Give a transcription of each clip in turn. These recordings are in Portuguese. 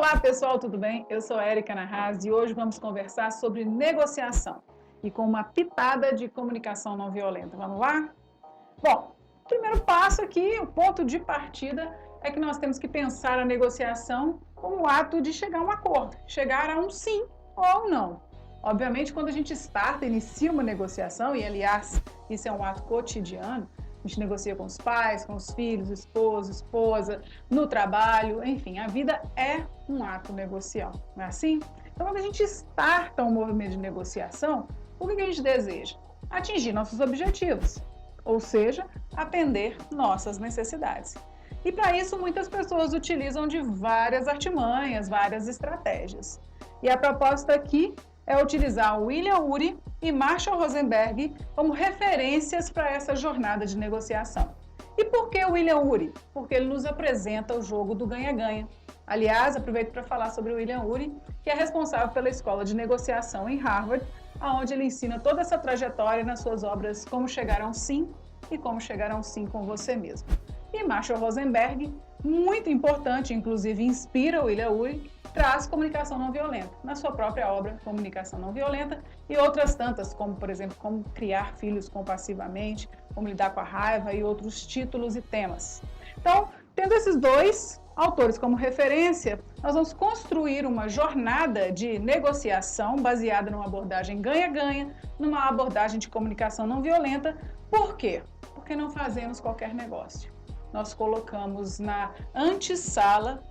Olá pessoal, tudo bem? Eu sou Érica Narraz e hoje vamos conversar sobre negociação e com uma pitada de comunicação não violenta. Vamos lá? Bom, o primeiro passo aqui, o ponto de partida, é que nós temos que pensar a negociação como o ato de chegar a um acordo, chegar a um sim ou um não. Obviamente, quando a gente inicia uma negociação, e aliás, isso é um ato cotidiano, a gente negocia com os pais, com os filhos, esposo, esposa, no trabalho, enfim, a vida é um ato negocial, não é assim? Então, quando a gente starta um movimento de negociação, o que a gente deseja? Atingir nossos objetivos, ou seja, atender nossas necessidades. E para isso, muitas pessoas utilizam de várias artimanhas, várias estratégias. E a proposta aqui é utilizar William Ury e Marshall Rosenberg como referências para essa jornada de negociação. E por que William Ury? Porque ele nos apresenta o jogo do ganha-ganha. Aliás, aproveito para falar sobre o William Ury, que é responsável pela Escola de Negociação em Harvard, onde ele ensina toda essa trajetória nas suas obras Como Chegar a um Sim e Como Chegar a um Sim com Você Mesmo. E Marshall Rosenberg, muito importante, inclusive inspira o William Ury, traz comunicação não violenta, na sua própria obra Comunicação Não Violenta, e outras tantas, como, por exemplo, como criar filhos compassivamente, como lidar com a raiva e outros títulos e temas. Então, tendo esses dois autores como referência, nós vamos construir uma jornada de negociação baseada numa abordagem ganha-ganha, numa abordagem de comunicação não violenta. Por quê? Porque não fazemos qualquer negócio. Nós colocamos na antessala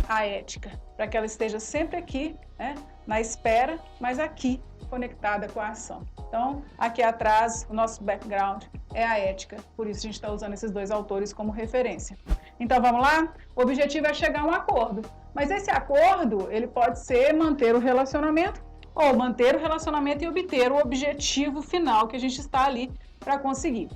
a ética, para que ela esteja sempre aqui, né, na espera, mas aqui, conectada com a ação. Então, aqui atrás, o nosso background é a ética, por isso a gente está usando esses dois autores como referência. Então, vamos lá? O objetivo é chegar a um acordo, mas esse acordo, ele pode ser manter o relacionamento, ou manter o relacionamento e obter o objetivo final que a gente está ali para conseguir.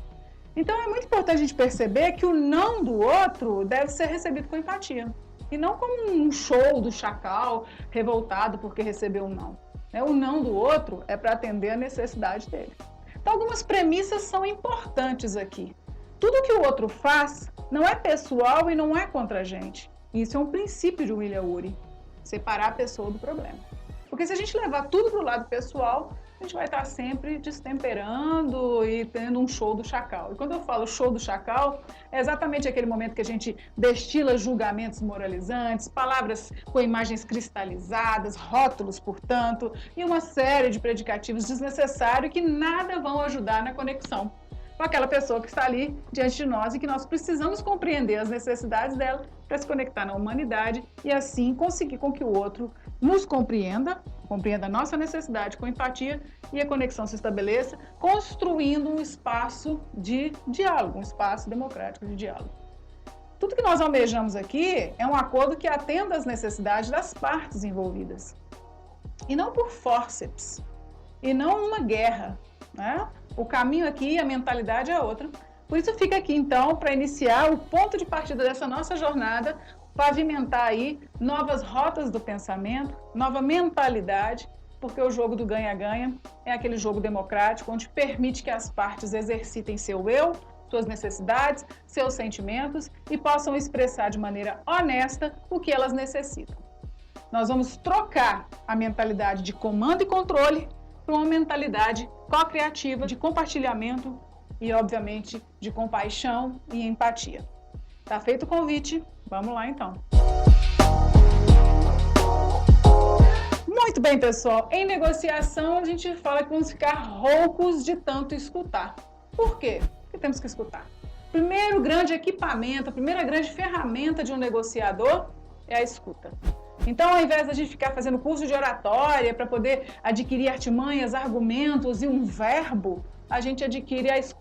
Então, é muito importante a gente perceber que o não do outro deve ser recebido com empatia. E não como um show do chacal revoltado porque recebeu um não. O não do outro é para atender a necessidade dele. Então, algumas premissas são importantes aqui. Tudo que o outro faz não é pessoal e não é contra a gente. Isso é um princípio de William Ury, separar a pessoa do problema. Porque se a gente levar tudo para o lado pessoal, a gente vai estar sempre destemperando e tendo um show do chacal. E quando eu falo show do chacal, é exatamente aquele momento que a gente destila julgamentos moralizantes, palavras com imagens cristalizadas, rótulos, portanto, e uma série de predicativos desnecessários que nada vão ajudar na conexão com aquela pessoa que está ali diante de nós e que nós precisamos compreender as necessidades dela para se conectar na humanidade e assim conseguir com que o outro nos compreenda a nossa necessidade com empatia e a conexão se estabeleça, construindo um espaço de diálogo, um espaço democrático de diálogo. Tudo que nós almejamos aqui é um acordo que atenda às necessidades das partes envolvidas. E não por fórceps, e não uma guerra, né? O caminho aqui, a mentalidade é outra. Por isso fica aqui, então, para iniciar o ponto de partida dessa nossa jornada, pavimentar aí novas rotas do pensamento, nova mentalidade, porque o jogo do ganha-ganha é aquele jogo democrático onde permite que as partes exercitem seu eu, suas necessidades, seus sentimentos e possam expressar de maneira honesta o que elas necessitam. Nós vamos trocar a mentalidade de comando e controle para uma mentalidade co-criativa, de compartilhamento e, obviamente, de compaixão e empatia. Tá feito o convite? Vamos lá, então. Muito bem, pessoal. Em negociação, a gente fala que vamos ficar roucos de tanto escutar. Por quê? Porque temos que escutar. Primeiro grande equipamento, a primeira grande ferramenta de um negociador é a escuta. Então, ao invés de a gente ficar fazendo curso de oratória para poder adquirir artimanhas, argumentos e um verbo, a gente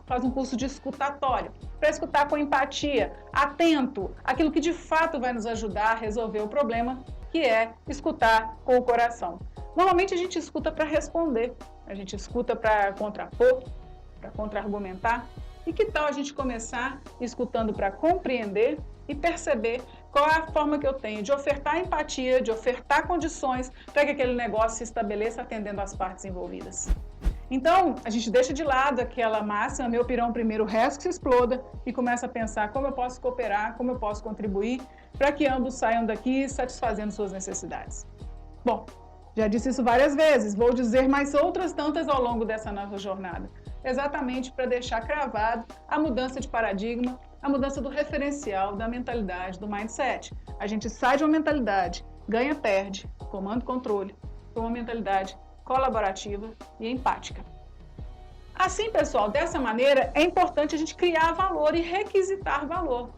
faz um curso de escutatório, para escutar com empatia, atento, aquilo que de fato vai nos ajudar a resolver o problema, que é escutar com o coração. Normalmente a gente escuta para responder, a gente escuta para contrapor, para contra-argumentar. E que tal a gente começar escutando para compreender e perceber qual é a forma que eu tenho de ofertar empatia, de ofertar condições para que aquele negócio se estabeleça atendendo às partes envolvidas. Então, a gente deixa de lado aquela máxima, meu pirão primeiro, o resto que se exploda, e começa a pensar como eu posso cooperar, como eu posso contribuir, para que ambos saiam daqui satisfazendo suas necessidades. Bom, já disse isso várias vezes, vou dizer mais outras tantas ao longo dessa nossa jornada, exatamente para deixar cravado a mudança de paradigma, a mudança do referencial, da mentalidade, do mindset. A gente sai de uma mentalidade ganha-perde, comando-controle, para uma mentalidade colaborativa e empática. Assim, pessoal, dessa maneira é importante a gente criar valor e requisitar valor.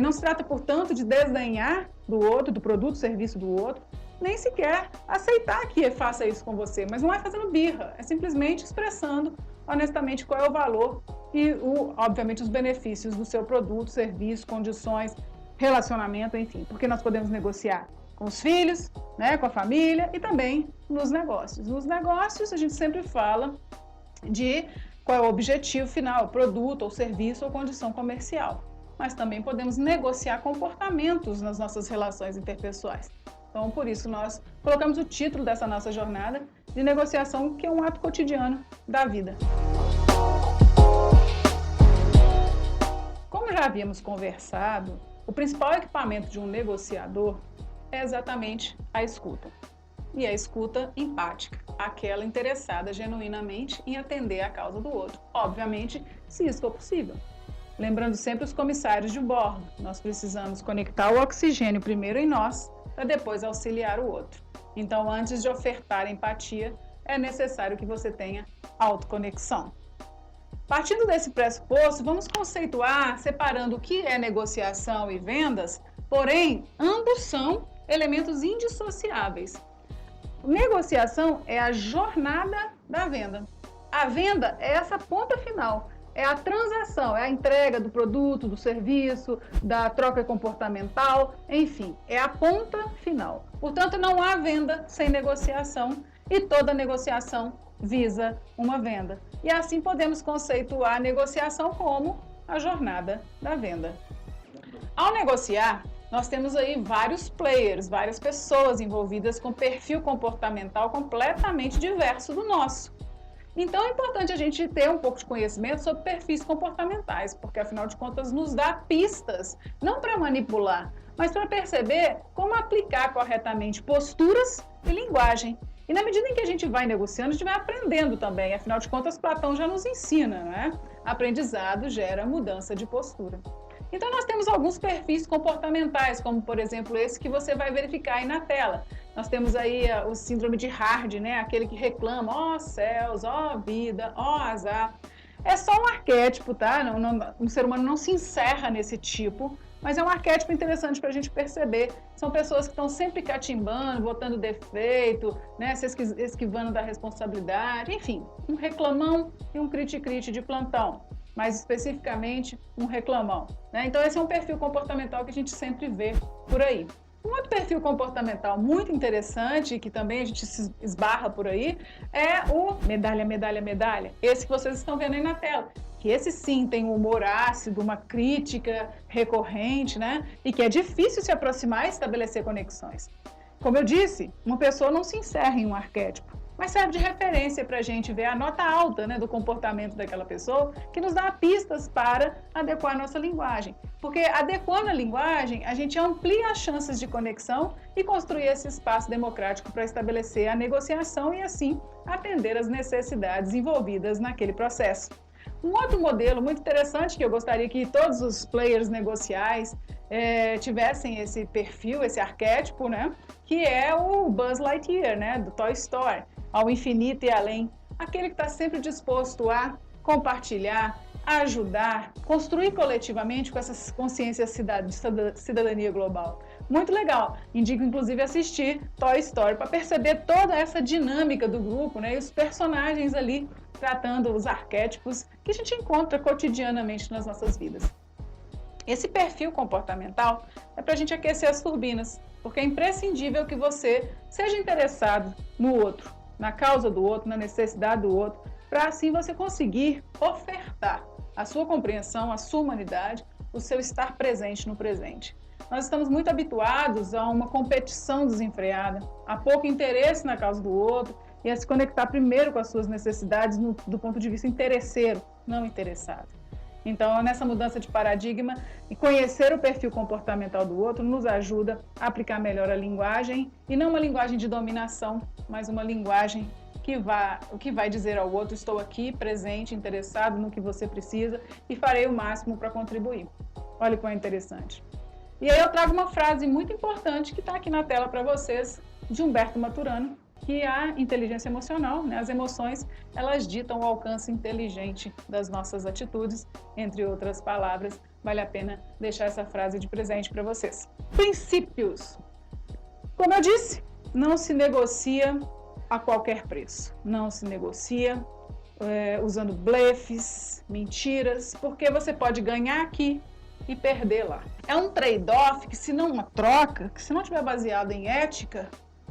Não se trata, portanto, de desdenhar do outro, do produto, serviço do outro, nem sequer aceitar que faça isso com você, mas não é fazendo birra, é simplesmente expressando honestamente qual é o valor e, obviamente, os benefícios do seu produto, serviço, condições, relacionamento, enfim, porque nós podemos negociar com os filhos, né, com a família e também nos negócios. Nos negócios, a gente sempre fala de qual é o objetivo final, produto ou serviço ou condição comercial, mas também podemos negociar comportamentos nas nossas relações interpessoais. Então, por isso, nós colocamos o título dessa nossa jornada de negociação, que é um ato cotidiano da vida. Como já havíamos conversado, o principal equipamento de um negociador é exatamente a escuta. E a escuta empática, aquela interessada genuinamente em atender a causa do outro. Obviamente, se isso for possível. Lembrando sempre os comissários de bordo, nós precisamos conectar o oxigênio primeiro em nós, para depois auxiliar o outro. Então, antes de ofertar empatia, é necessário que você tenha autoconexão. Partindo desse pressuposto, vamos conceituar separando o que é negociação e vendas, porém, ambos são elementos indissociáveis. Negociação é a jornada da venda. A venda é essa ponta final, é a transação, é a entrega do produto, do serviço, da troca comportamental, enfim, é a ponta final. Portanto, não há venda sem negociação e toda negociação visa uma venda. E assim podemos conceituar a negociação como a jornada da venda. Ao negociar, nós temos aí vários players, várias pessoas envolvidas com perfil comportamental completamente diverso do nosso. Então é importante a gente ter um pouco de conhecimento sobre perfis comportamentais, porque afinal de contas nos dá pistas, não para manipular, mas para perceber como aplicar corretamente posturas e linguagem. E na medida em que a gente vai negociando, a gente vai aprendendo também, afinal de contas Platão já nos ensina, né? Aprendizado gera mudança de postura. Então nós temos alguns perfis comportamentais, como por exemplo esse que você vai verificar aí na tela. Nós temos aí o síndrome de Hard, né? Aquele que reclama, ó céus, ó vida, ó azar. É só um arquétipo, tá? O ser humano não se encerra nesse tipo, mas é um arquétipo interessante para a gente perceber. São pessoas que estão sempre catimbando, botando defeito, né? Se esquivando da responsabilidade, enfim, um reclamão e um crite-crite de plantão. Mais especificamente, um reclamão, né? Então esse é um perfil comportamental que a gente sempre vê por aí. Um outro perfil comportamental muito interessante, que também a gente se esbarra por aí, é o medalha, medalha, medalha. Esse que vocês estão vendo aí na tela. Que esse sim tem um humor ácido, uma crítica recorrente, né? E que é difícil se aproximar e estabelecer conexões. Como eu disse, uma pessoa não se encerra em um arquétipo, mas serve de referência para a gente ver a nota alta, né, do comportamento daquela pessoa, que nos dá pistas para adequar a nossa linguagem. Porque adequando a linguagem, a gente amplia as chances de conexão e construir esse espaço democrático para estabelecer a negociação e, assim, atender às necessidades envolvidas naquele processo. Um outro modelo muito interessante que eu gostaria que todos os players negociais tivessem esse perfil, esse arquétipo, né, que é o Buzz Lightyear, né, do Toy Story, ao infinito e além, aquele que está sempre disposto a compartilhar, a ajudar, construir coletivamente com essa consciência de cidadania global. Muito legal. Indico, inclusive, assistir Toy Story para perceber toda essa dinâmica do grupo, né, e os personagens ali tratando os arquétipos que a gente encontra cotidianamente nas nossas vidas. Esse perfil comportamental é para a gente aquecer as turbinas, porque é imprescindível que você seja interessado no outro, na causa do outro, na necessidade do outro, para assim você conseguir ofertar a sua compreensão, a sua humanidade, o seu estar presente no presente. Nós estamos muito habituados a uma competição desenfreada, a pouco interesse na causa do outro e a se conectar primeiro com as suas necessidades do ponto de vista interesseiro, não interessado. Então, nessa mudança de paradigma e conhecer o perfil comportamental do outro nos ajuda a aplicar melhor a linguagem, e não uma linguagem de dominação, mas uma linguagem que vai dizer ao outro: estou aqui, presente, interessado no que você precisa e farei o máximo para contribuir. Olha como é interessante. E aí eu trago uma frase muito importante que está aqui na tela para vocês, de Humberto Maturana, que a inteligência emocional, né, as emoções, elas ditam o alcance inteligente das nossas atitudes, entre outras palavras. Vale a pena deixar essa frase de presente para vocês. Princípios. Como eu disse, não se negocia a qualquer preço. Não se negocia usando blefes, mentiras, porque você pode ganhar aqui e perder lá. É um trade-off que, se não uma troca, que se não estiver baseado em ética,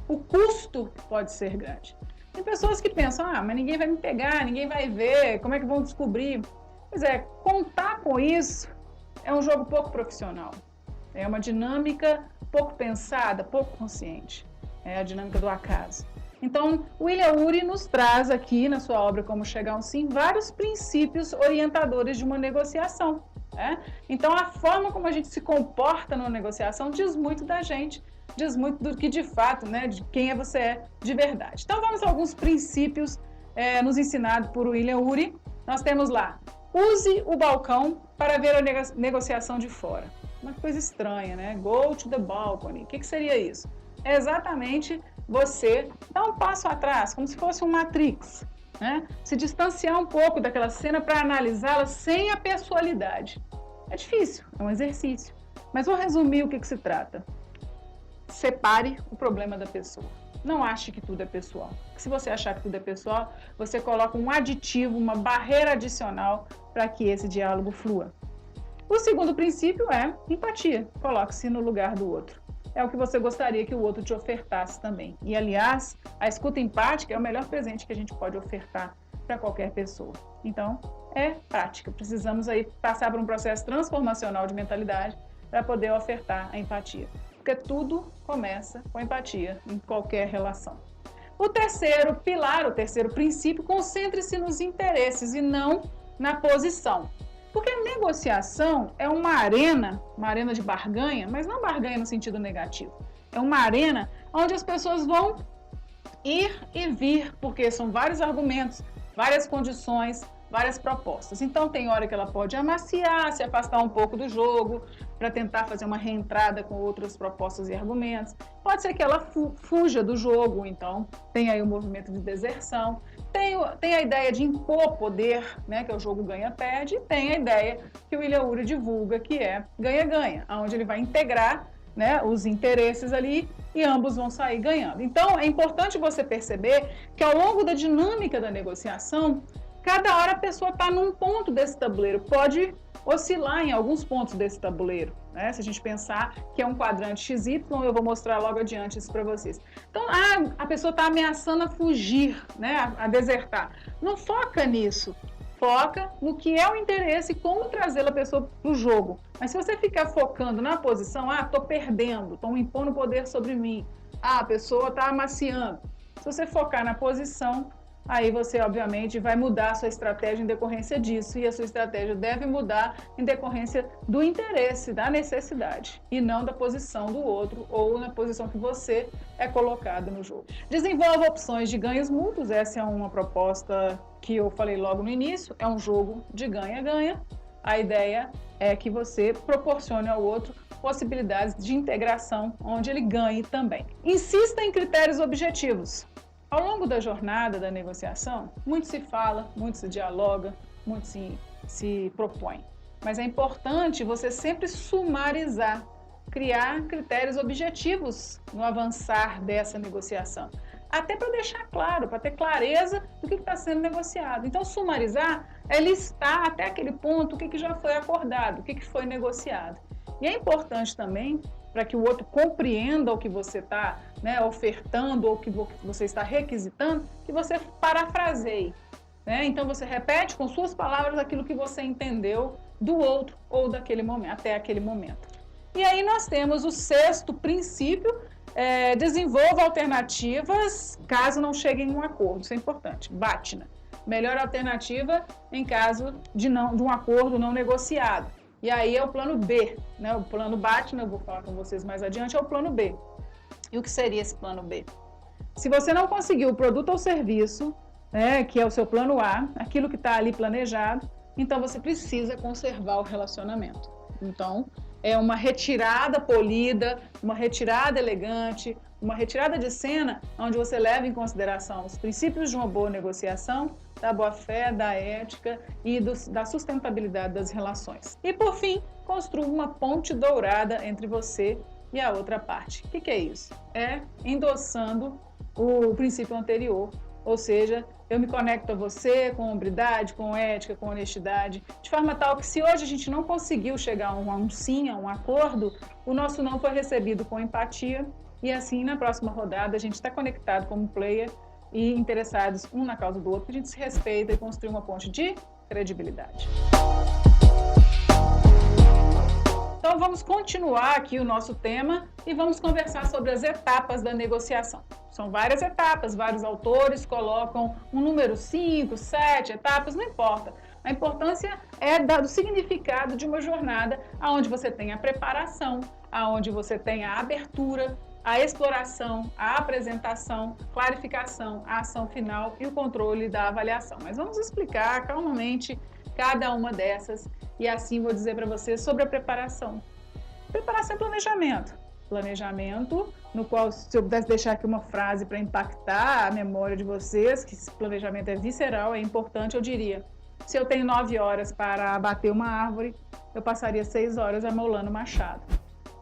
o custo pode ser grande. Tem pessoas que pensam: mas ninguém vai me pegar, ninguém vai ver, como é que vão descobrir? Pois é, contar com isso é um jogo pouco profissional. É uma dinâmica pouco pensada, pouco consciente. É a dinâmica do acaso. Então, William Ury nos traz aqui, na sua obra Como Chegar a um Sim, vários princípios orientadores de uma negociação. Então, a forma como a gente se comporta numa negociação diz muito da gente, diz muito do que de fato, né, de quem você é de verdade. Então, vamos a alguns princípios nos ensinados por William Ury. Nós temos lá: use o balcão para ver a negociação de fora. Uma coisa estranha, né? Go to the balcony. O que seria isso? É exatamente você dar um passo atrás, como se fosse um Matrix, né? Se distanciar um pouco daquela cena para analisá-la sem a pessoalidade. É difícil, é um exercício. Mas vou resumir o que se trata. Separe o problema da pessoa. Não ache que tudo é pessoal. Se você achar que tudo é pessoal, você coloca um aditivo, uma barreira adicional para que esse diálogo flua. O segundo princípio é empatia. Coloque-se no lugar do outro. É o que você gostaria que o outro te ofertasse também. E, aliás, a escuta empática é o melhor presente que a gente pode ofertar para qualquer pessoa. Então, é prática. Precisamos aí passar por um processo transformacional de mentalidade para poder ofertar a empatia. Porque tudo começa com empatia em qualquer relação. O terceiro pilar, o terceiro princípio, concentre-se nos interesses e não na posição. Porque a negociação é uma arena de barganha, mas não barganha no sentido negativo. É uma arena onde as pessoas vão ir e vir, porque são vários argumentos, várias condições, várias propostas. Então, tem hora que ela pode amaciar, se afastar um pouco do jogo, para tentar fazer uma reentrada com outras propostas e argumentos. Pode ser que ela fuja do jogo, então tem aí o movimento de deserção. Tem a ideia de impor poder, né, que é o jogo ganha-perde, e tem a ideia que o William Ury divulga, que é ganha-ganha, onde ele vai integrar, né, os interesses ali e ambos vão sair ganhando. Então, é importante você perceber que ao longo da dinâmica da negociação, cada hora a pessoa está num ponto desse tabuleiro, pode oscilar em alguns pontos desse tabuleiro, né? Se a gente pensar que é um quadrante XY, eu vou mostrar logo adiante isso para vocês. Então, a pessoa está ameaçando a fugir, né? A desertar. Não foca nisso. Foca no que é o interesse e como trazê-la a pessoa para o jogo. Mas se você ficar focando na posição, estou perdendo, estão impondo poder sobre mim, a pessoa está amaciando. Se você focar na posição, aí você, obviamente, vai mudar a sua estratégia em decorrência disso, e a sua estratégia deve mudar em decorrência do interesse, da necessidade, e não da posição do outro ou na posição que você é colocado no jogo. Desenvolva opções de ganhos mútuos, essa é uma proposta que eu falei logo no início, é um jogo de ganha-ganha. A ideia é que você proporcione ao outro possibilidades de integração, onde ele ganhe também. Insista em critérios objetivos. Ao longo da jornada da negociação, muito se fala, muito se dialoga, muito se propõe. Mas é importante você sempre sumarizar, criar critérios objetivos no avançar dessa negociação. Até para deixar claro, para ter clareza do que está sendo negociado. Então, sumarizar é listar até aquele ponto o que já foi acordado, o que foi negociado. E é importante também, para que o outro compreenda o que você está, né, ofertando ou o que você está requisitando, que você parafraseie, né? Então você repete com suas palavras aquilo que você entendeu do outro ou daquele momento, até aquele momento. E aí nós temos o sexto princípio, desenvolva alternativas caso não chegue em um acordo, isso é importante. BATNA, melhor alternativa em caso de um acordo não negociado. E aí é o plano B, né? O plano BATNA, eu vou falar com vocês mais adiante, é o plano B. E o que seria esse plano B? Se você não conseguiu o produto ou serviço, né, que é o seu plano A, aquilo que está ali planejado, então você precisa conservar o relacionamento. Então, é uma retirada polida, uma retirada elegante, uma retirada de cena onde você leva em consideração os princípios de uma boa negociação, da boa-fé, da ética e da sustentabilidade das relações. E, por fim, construa uma ponte dourada entre você e a outra parte. O que é isso? É endossando o princípio anterior, ou seja, eu me conecto a você com hombridade, com ética, com honestidade, de forma tal que se hoje a gente não conseguiu chegar a um sim, a um acordo, o nosso não foi recebido com empatia e assim na próxima rodada a gente está conectado como player e interessados um na causa do outro, que a gente se respeita e construi uma ponte de credibilidade. Então vamos continuar aqui o nosso tema e vamos conversar sobre as etapas da negociação. São várias etapas, vários autores colocam um número 5, 7 etapas, não importa. A importância é do significado de uma jornada onde você tem a preparação, onde você tem a abertura, a exploração, a apresentação, clarificação, a ação final e o controle da avaliação. Mas vamos explicar calmamente cada uma dessas e assim vou dizer para vocês sobre a preparação. Preparação é planejamento. Planejamento, no qual, se eu pudesse deixar aqui uma frase para impactar a memória de vocês, que esse planejamento é visceral, é importante, eu diria: se eu tenho 9 horas para abater uma árvore, eu passaria 6 horas amolando o machado.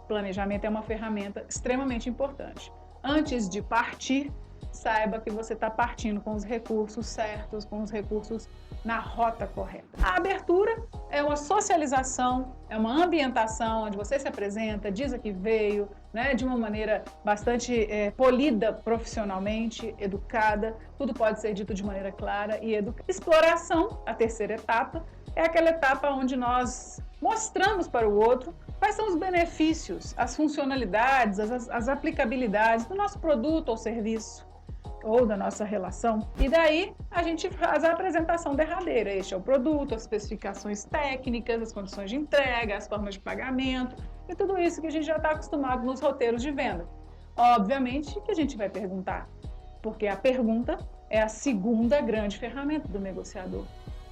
Planejamento é uma ferramenta extremamente importante. Antes de partir, saiba que você está partindo com os recursos certos, com os recursos na rota correta. A abertura é uma socialização, é uma ambientação onde você se apresenta, diz a que veio, né, de uma maneira bastante polida profissionalmente, educada, tudo pode ser dito de maneira clara e educada. Exploração, a terceira etapa, é aquela etapa onde nós mostramos para o outro quais são os benefícios, as funcionalidades, as aplicabilidades do nosso produto ou serviço, ou da nossa relação. E daí a gente faz a apresentação derradeira. Este é o produto, as especificações técnicas, as condições de entrega, as formas de pagamento e tudo isso que a gente já está acostumado nos roteiros de venda. Obviamente que a gente vai perguntar, porque a pergunta é a segunda grande ferramenta do negociador.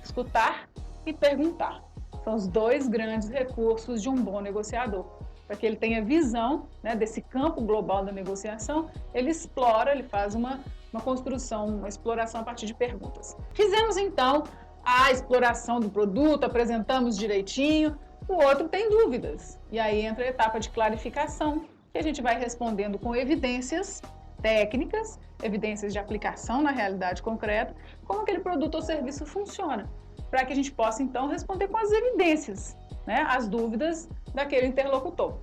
Escutar e perguntar. São os dois grandes recursos de um bom negociador. Para que ele tenha visão, né, desse campo global da negociação, ele explora, ele faz uma construção, uma exploração a partir de perguntas. Fizemos então a exploração do produto, apresentamos direitinho, o outro tem dúvidas. E aí entra a etapa de clarificação, que a gente vai respondendo com evidências técnicas, evidências de aplicação na realidade concreta, como aquele produto ou serviço funciona, para que a gente possa então responder com as evidências, né, as dúvidas daquele interlocutor.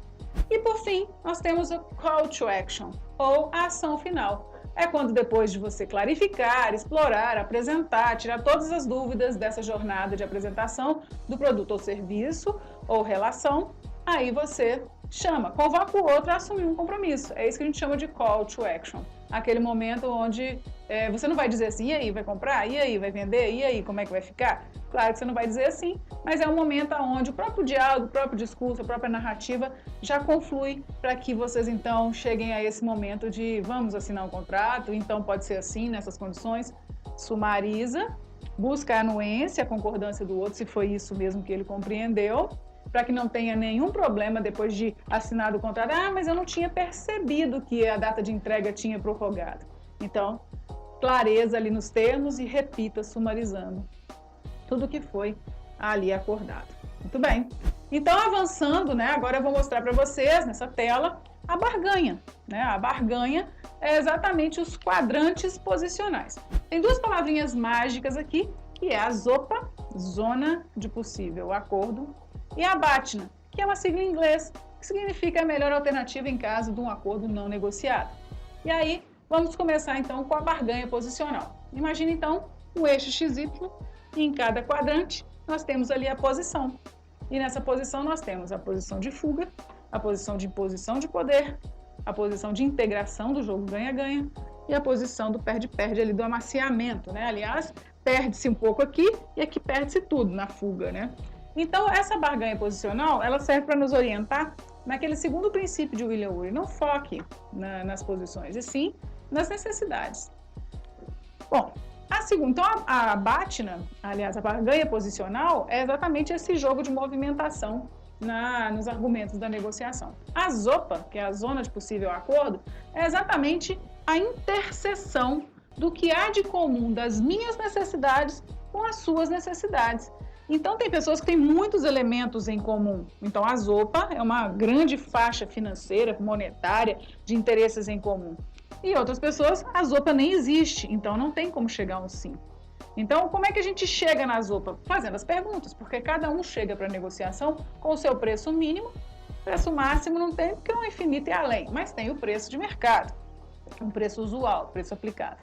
E por fim, nós temos o call to action, ou a ação final. É quando depois de você clarificar, explorar, apresentar, tirar todas as dúvidas dessa jornada de apresentação do produto ou serviço ou relação, aí você chama, convoca o outro a assumir um compromisso. É isso que a gente chama de call to action. Aquele momento onde você não vai dizer assim, e aí, vai comprar? E aí, vai vender? E aí, como é que vai ficar? Claro que você não vai dizer assim, mas é um momento onde o próprio diálogo, o próprio discurso, a própria narrativa já conflui para que vocês então cheguem a esse momento de vamos assinar um contrato, então pode ser assim, nessas condições, sumariza, busca a anuência, a concordância do outro, se foi isso mesmo que ele compreendeu, para que não tenha nenhum problema depois de assinado o contrato. Ah, mas eu não tinha percebido que a data de entrega tinha prorrogado. Então, clareza ali nos termos e repita sumarizando tudo que foi ali acordado. Muito bem. Então, avançando, né, agora eu vou mostrar para vocês nessa tela a barganha. Né? A barganha é exatamente os quadrantes posicionais. Tem duas palavrinhas mágicas aqui, que é a ZOPA, zona de possível acordo, e a BATNA, que é uma sigla em inglês, que significa a melhor alternativa em caso de um acordo não negociado. E aí, vamos começar então com a barganha posicional. Imagina então um eixo XY, e em cada quadrante nós temos ali a posição. E nessa posição nós temos a posição de fuga, a posição de imposição de poder, a posição de integração do jogo ganha-ganha e a posição do perde-perde ali, do amaciamento, né? Aliás, perde-se um pouco aqui e aqui perde-se tudo na fuga, né? Então, essa barganha posicional, ela serve para nos orientar naquele segundo princípio de William Ury. Não foque nas posições, e sim nas necessidades. Bom, então a BATNA, aliás, a barganha posicional, é exatamente esse jogo de movimentação nos argumentos da negociação. A ZOPA, que é a zona de possível acordo, é exatamente a interseção do que há de comum das minhas necessidades com as suas necessidades. Então, tem pessoas que têm muitos elementos em comum. Então, a ZOPA é uma grande faixa financeira, monetária, de interesses em comum. E outras pessoas, a ZOPA nem existe, então não tem como chegar a um sim. Então, como é que a gente chega na ZOPA? Fazendo as perguntas, porque cada um chega para a negociação com o seu preço mínimo, preço máximo não tem, porque o infinito é além, mas tem o preço de mercado, um preço usual, preço aplicado.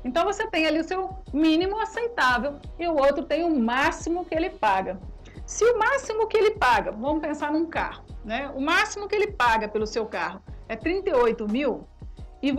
Então, você tem ali o seu mínimo aceitável e o outro tem o máximo que ele paga. Se o máximo que ele paga, vamos pensar num carro, né? O máximo que ele paga pelo seu carro é 38 mil, e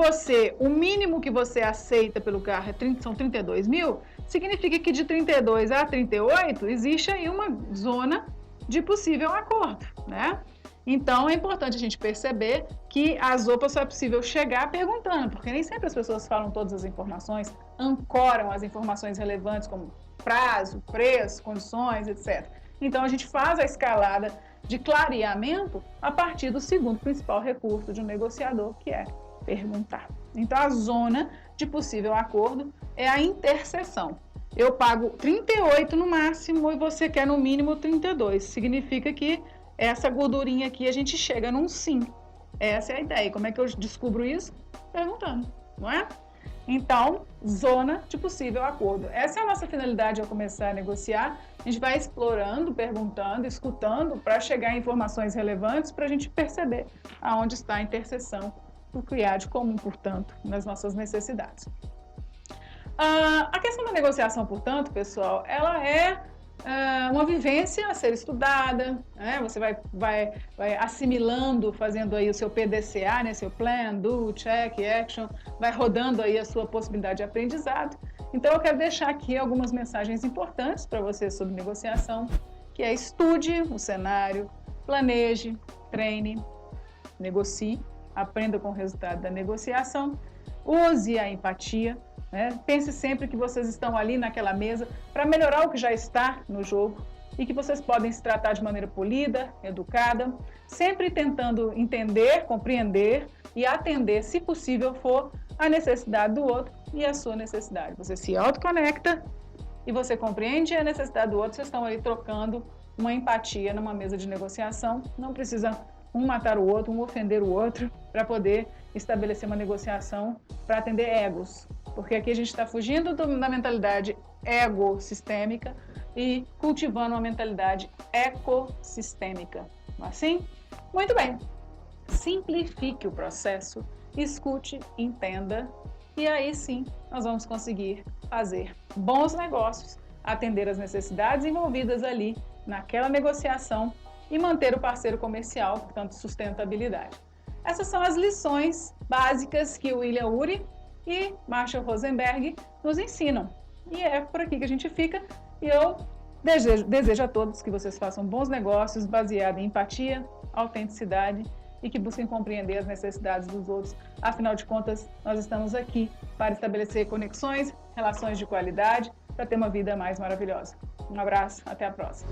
o mínimo que você aceita pelo carro são 32 mil, significa que de 32 a 38 existe aí uma zona de possível acordo, né? Então, é importante a gente perceber que a ZOPA só é possível chegar perguntando, porque nem sempre as pessoas falam todas as informações, ancoram as informações relevantes como prazo, preço, condições, etc. Então, a gente faz a escalada de clareamento a partir do segundo principal recurso de um negociador, que é perguntar. Então, a zona de possível acordo é a interseção. Eu pago 38 no máximo e você quer no mínimo 32. Significa que essa gordurinha aqui a gente chega num sim. Essa é a ideia. Como é que eu descubro isso? Perguntando, não é? Então, zona de possível acordo. Essa é a nossa finalidade ao começar a negociar. A gente vai explorando, perguntando, escutando para chegar a informações relevantes para a gente perceber aonde está a interseção do que há de comum, portanto, nas nossas necessidades. A questão da negociação, portanto, pessoal, ela é uma vivência a ser estudada, né? Você vai assimilando, fazendo aí o seu PDCA, né? Seu Plan, Do, Check, Action, vai rodando aí a sua possibilidade de aprendizado. Então, eu quero deixar aqui algumas mensagens importantes para você sobre negociação, que é estude o cenário, planeje, treine, negocie, aprenda com o resultado da negociação, use a empatia, né? Pense sempre que vocês estão ali naquela mesa para melhorar o que já está no jogo e que vocês podem se tratar de maneira polida, educada, sempre tentando entender, compreender e atender, se possível for, a necessidade do outro e a sua necessidade. Você se autoconecta e você compreende a necessidade do outro, vocês estão ali trocando uma empatia numa mesa de negociação, não precisa um matar o outro, um ofender o outro, para poder estabelecer uma negociação para atender egos. Porque aqui a gente está fugindo da mentalidade ego-sistêmica e cultivando uma mentalidade ecossistêmica. Não é assim? Muito bem. Simplifique o processo, escute, entenda, e aí sim nós vamos conseguir fazer bons negócios, atender as necessidades envolvidas ali naquela negociação e manter o parceiro comercial, portanto, sustentabilidade. Essas são as lições básicas que o William Ury e Marshall Rosenberg nos ensinam. E é por aqui que a gente fica. E eu desejo a todos que vocês façam bons negócios baseados em empatia, autenticidade e que busquem compreender as necessidades dos outros. Afinal de contas, nós estamos aqui para estabelecer conexões, relações de qualidade, para ter uma vida mais maravilhosa. Um abraço, até a próxima.